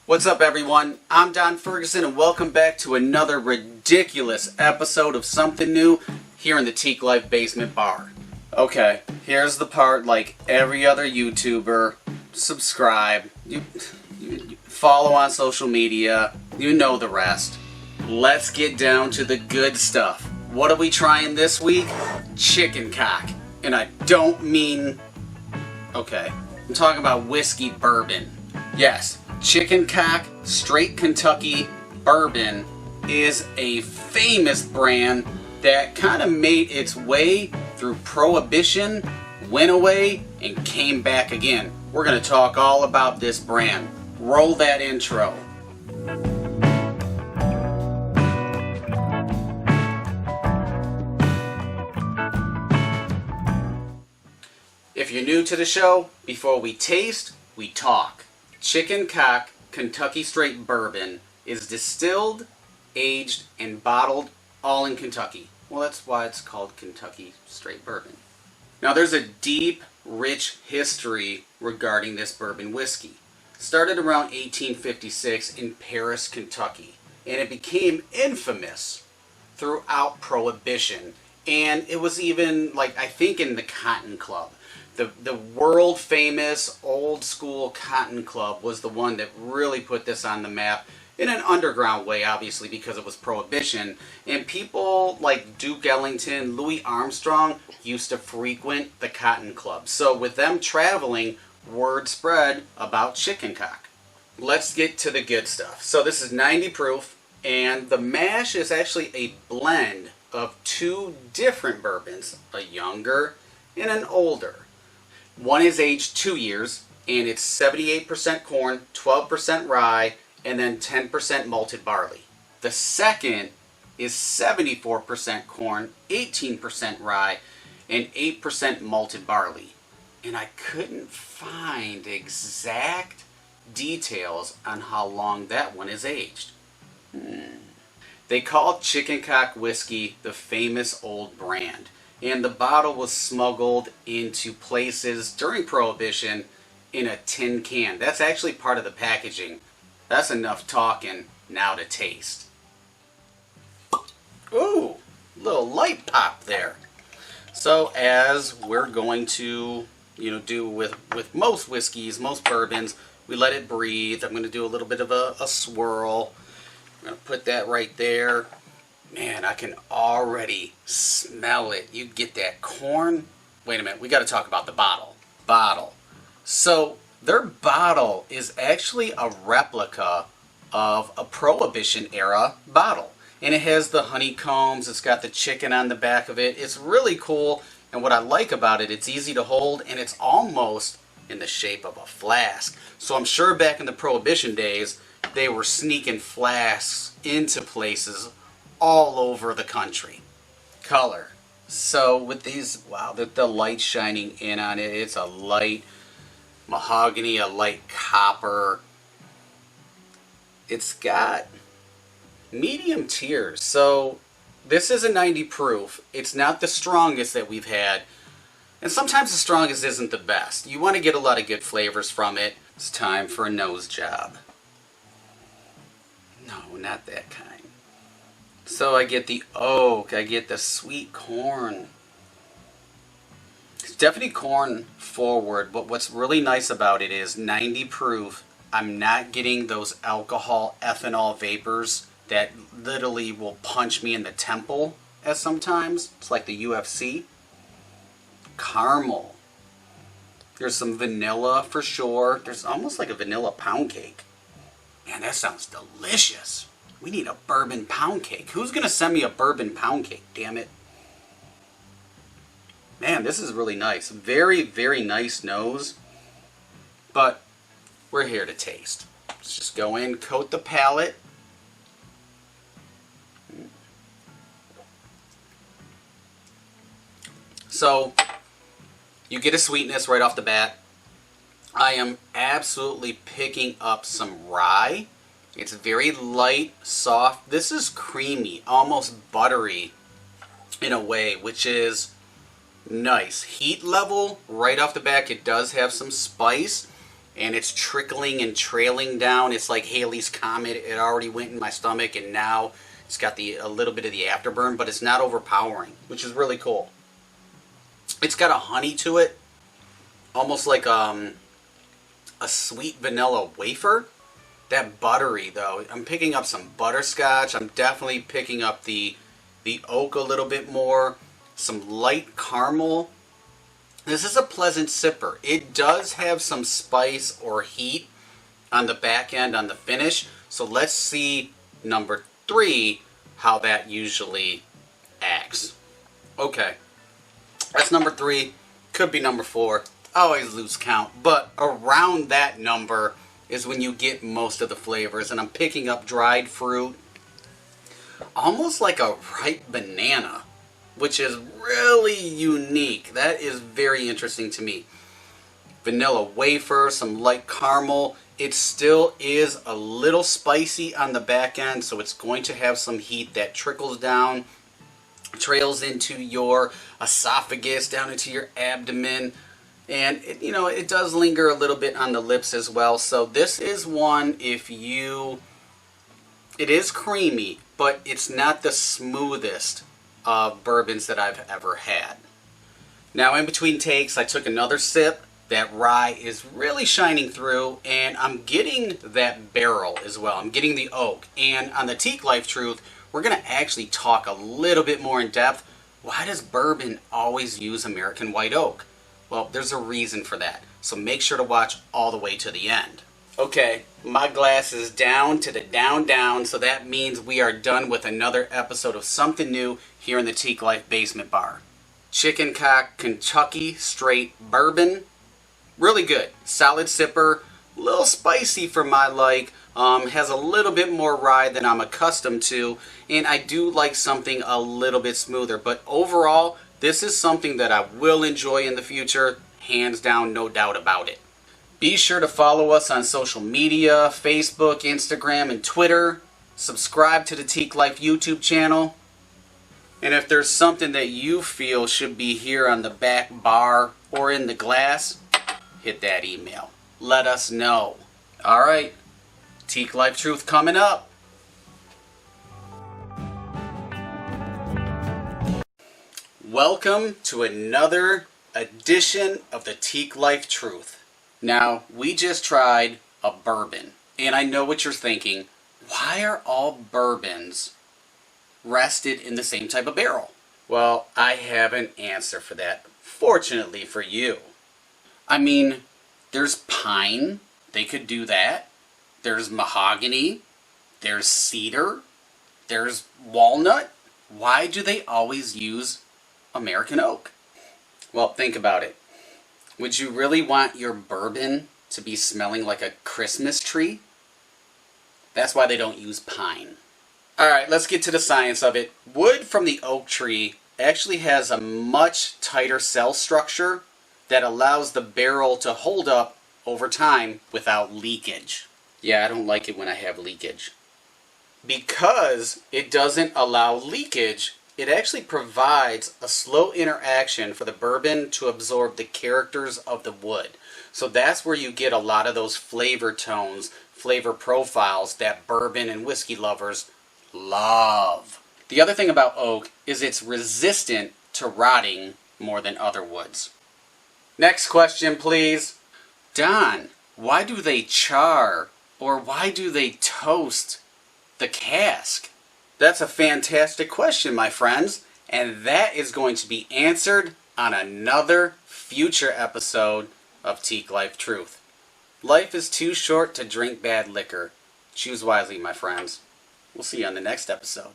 What's up, everyone? I'm Don Ferguson, and welcome back to another ridiculous episode of Something New here in the Teeqlife Basement Bar. Okay, here's the part like every other YouTuber. Subscribe, you follow on social media, you know the rest. Let's get down to the good stuff. What are we trying this week? Chicken cock. And I don't mean... okay, I'm talking about whiskey bourbon. Yes. Chicken Cock Straight Kentucky Bourbon is a famous brand that kind of made its way through prohibition, went away, and came back again. We're going to talk all about this brand. Roll that intro. If you're new to the show, before we taste, we talk. Chicken Cock Kentucky Straight Bourbon is distilled, aged, and bottled all in Kentucky. Well, that's why it's called Kentucky Straight Bourbon. Now, there's a deep, rich history regarding this bourbon whiskey. It started around 1856 in Paris, Kentucky, and it became infamous throughout Prohibition. And it was even, like, I think in the Cotton Club. The world famous old school Cotton Club was the one that really put this on the map in an underground way, obviously, because it was Prohibition. And people like Duke Ellington, Louis Armstrong used to frequent the Cotton Club. So with them traveling, word spread about chicken cock. Let's get to the good stuff. So this is 90 proof, and the mash is actually a blend of two different bourbons, a younger and an older. One is aged 2 years, and it's 78% corn, 12% rye, and then 10% malted barley. The second is 74% corn, 18% rye, and 8% malted barley. And I couldn't find exact details on how long that one is aged. They call Chicken Cock whiskey the famous old brand. And the bottle was smuggled into places during Prohibition in a tin can. That's actually part of the packaging. That's enough talking. Now to taste. Ooh, little light pop there. So as we're going to, do with most whiskeys, most bourbons, we let it breathe. I'm going to do a little bit of a swirl. I'm going to put that right there. Man, I can already smell it. You get that corn. Wait a minute, we got to talk about the bottle. So their bottle is actually a replica of a Prohibition era bottle. And it has the honeycombs, it's got the chicken on the back of it. It's really cool, and what I like about it, it's easy to hold, and it's almost in the shape of a flask. So I'm sure back in the Prohibition days, they were sneaking flasks into places all over the country. Color. So with these, wow, the light shining in on it, it's a light mahogany, a light copper. It's got medium tears. So this is a 90 proof. It's not the strongest that we've had. And sometimes the strongest isn't the best. You want to get a lot of good flavors from it. It's time for a nose job. No, not that kind. So I get the oak, I get the sweet corn. It's definitely corn forward, but what's really nice about it is 90 proof. I'm not getting those alcohol ethanol vapors that literally will punch me in the temple as sometimes. It's like the UFC. Caramel. There's some vanilla for sure. There's almost like a vanilla pound cake. Man, that sounds delicious. We need a bourbon pound cake. Who's going to send me a bourbon pound cake, damn it? Man, this is really nice. Very, very nice nose. But we're here to taste. Let's just go in, coat the palate. So, you get a sweetness right off the bat. I am absolutely picking up some rye. It's very light, soft. This is creamy, almost buttery in a way, which is nice. Heat level, right off the back, it does have some spice, and it's trickling and trailing down. It's like Halley's Comet. It already went in my stomach, and now it's got a little bit of the afterburn, but it's not overpowering, which is really cool. It's got a honey to it, almost like a sweet vanilla wafer. That buttery, though. I'm picking up some butterscotch. I'm definitely picking up the oak a little bit more. Some light caramel. This is a pleasant sipper. It does have some spice or heat on the back end, on the finish. So let's see number 3, how that usually acts. Okay, that's number 3. Could be number 4. I always lose count. But around that number is when you get most of the flavors. And I'm picking up dried fruit. Almost like a ripe banana, which is really unique. That is very interesting to me. Vanilla wafer, some light caramel. It still is a little spicy on the back end, so it's going to have some heat that trickles down, trails into your esophagus, down into your abdomen, and it does linger a little bit on the lips as well. So this is one, it is creamy, but it's not the smoothest of bourbons that I've ever had. Now, in between takes, I took another sip. That rye is really shining through, and I'm getting that barrel as well. I'm getting the oak. And on the Teeqlife Truth, we're going to actually talk a little bit more in depth. Why does bourbon always use American white oak? Well, there's a reason for that. So make sure to watch all the way to the end. Okay, my glass is down to the down, so that means we are done with another episode of Something New here in the Teeqlife Basement Bar. Cock Kentucky Straight Bourbon. Really good. Solid sipper. A little spicy for my like. Has a little bit more rye than I'm accustomed to. And I do like something a little bit smoother. But overall, this is something that I will enjoy in the future. Hands down, no doubt about it. Be sure to follow us on social media, Facebook, Instagram, and Twitter. Subscribe to the Teeqlife YouTube channel. And if there's something that you feel should be here on the back bar or in the glass, hit that email. Let us know. Alright, Teeqlife Truth coming up. Welcome to another edition of the Teeqlife Truth. Now, we just tried a bourbon, and I know what you're thinking. Why are all bourbons rested in the same type of barrel? Well, I have an answer for that, fortunately for you. I mean, there's pine, they could do that. There's mahogany, there's cedar, there's walnut. Why do they always use American oak? Well, think about it. Would you really want your bourbon to be smelling like a Christmas tree? That's why they don't use pine. Alright, let's get to the science of it. Wood from the oak tree actually has a much tighter cell structure that allows the barrel to hold up over time without leakage. Yeah, I don't like it when I have leakage. Because it doesn't allow leakage, it actually provides a slow interaction for the bourbon to absorb the characters of the wood. So that's where you get a lot of those flavor tones, flavor profiles that bourbon and whiskey lovers love. The other thing about oak is it's resistant to rotting more than other woods. Next question, please. Don, why do they char or why do they toast the cask? That's a fantastic question, my friends, and that is going to be answered on another future episode of Teeqlife Truth. Life is too short to drink bad liquor. Choose wisely, my friends. We'll see you on the next episode.